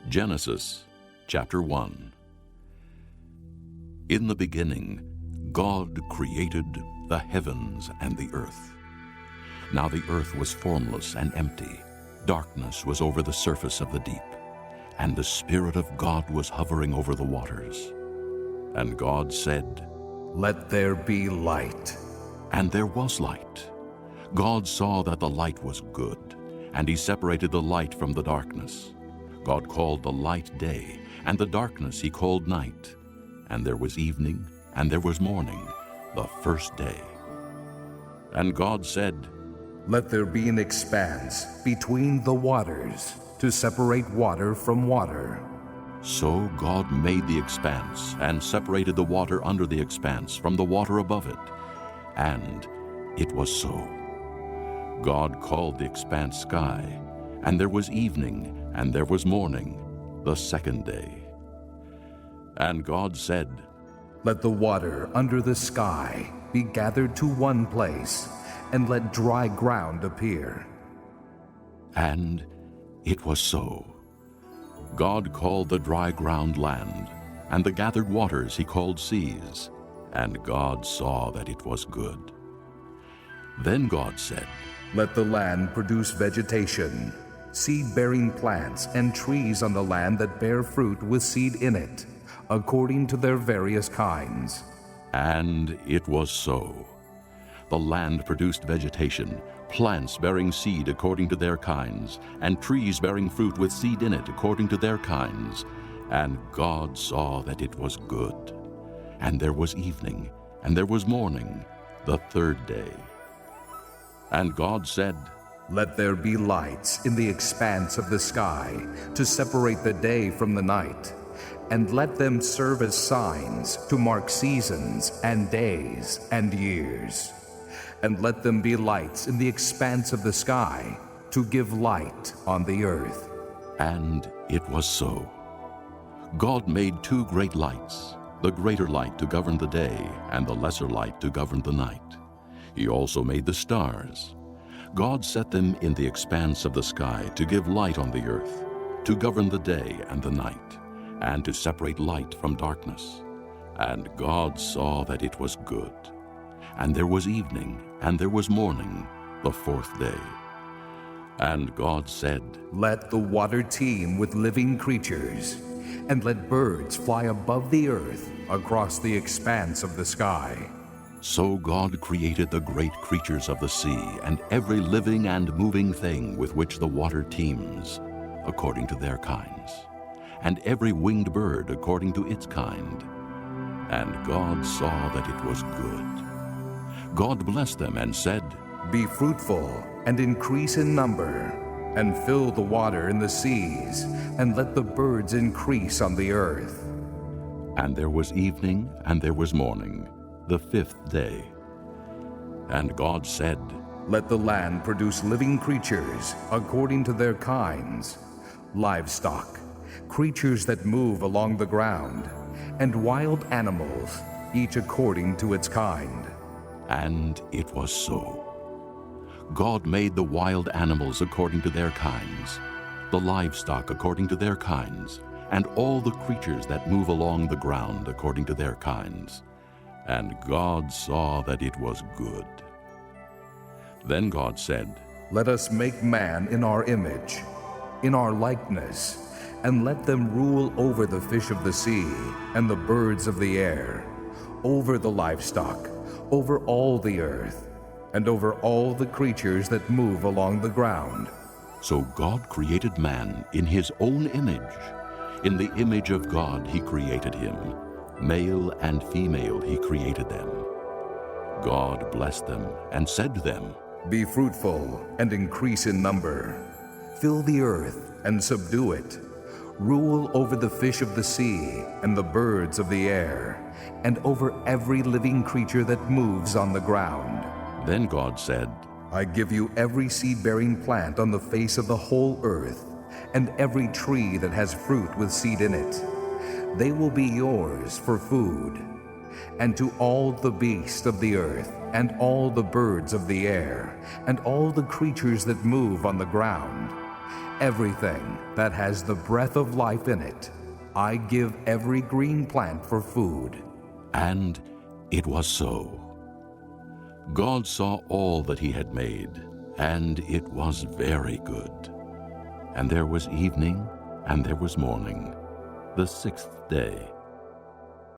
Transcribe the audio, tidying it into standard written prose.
Genesis chapter 1. In the beginning, God created the heavens and the earth. Now the earth was formless and empty. Darkness was over the surface of the deep, and the Spirit of God was hovering over the waters. And God said, "Let there be light." And there was light. God saw that the light was good, and he separated the light from the darkness. God called the light day, and the darkness he called night. And there was evening, and there was morning, the first day. And God said, "Let there be an expanse between the waters to separate water from water." So God made the expanse and separated the water under the expanse from the water above it. And it was so. God called the expanse sky, and there was evening, and there was morning, the second day. And God said, "Let the water under the sky be gathered to one place, and let dry ground appear." And it was so. God called the dry ground land, and the gathered waters he called seas. And God saw that it was good. Then God said, "Let the land produce vegetation, seed-bearing plants and trees on the land that bear fruit with seed in it, according to their various kinds." And it was so. The land produced vegetation, plants bearing seed according to their kinds, and trees bearing fruit with seed in it according to their kinds. And God saw that it was good. And there was evening, and there was morning, the third day. And God said, "Let there be lights in the expanse of the sky to separate the day from the night, and let them serve as signs to mark seasons and days and years. And let them be lights in the expanse of the sky to give light on the earth." And it was so. God made two great lights, the greater light to govern the day, and the lesser light to govern the night. He also made the stars. God set them in the expanse of the sky to give light on the earth, to govern the day and the night, and to separate light from darkness. And God saw that it was good. And there was evening, and there was morning, the fourth day. And God said, "Let the water teem with living creatures, and let birds fly above the earth across the expanse of the sky." So God created the great creatures of the sea, and every living and moving thing with which the water teems, according to their kinds, and every winged bird according to its kind. And God saw that it was good. God blessed them and said, "Be fruitful and increase in number, and fill the water in the seas, and let the birds increase on the earth." And there was evening, and there was morning, the fifth day. And God said, "Let the land produce living creatures according to their kinds, livestock, creatures that move along the ground, and wild animals, each according to its kind." And it was so. God made the wild animals according to their kinds, the livestock according to their kinds, and all the creatures that move along the ground according to their kinds. And God saw that it was good. Then God said, "Let us make man in our image, in our likeness, and let them rule over the fish of the sea and the birds of the air, over the livestock, over all the earth, and over all the creatures that move along the ground." So God created man in his own image. In the image of God he created him. Male and female he created them. God blessed them and said to them, "Be fruitful and increase in number. Fill the earth and subdue it. Rule over the fish of the sea and the birds of the air, and over every living creature that moves on the ground." Then God said, "I give you every seed-bearing plant on the face of the whole earth, and every tree that has fruit with seed in it. They will be yours for food. And to all the beasts of the earth, and all the birds of the air, and all the creatures that move on the ground, everything that has the breath of life in it. I give every green plant for food." And it was so. God saw all that he had made, and it was very good. And there was evening, and there was morning, the sixth day.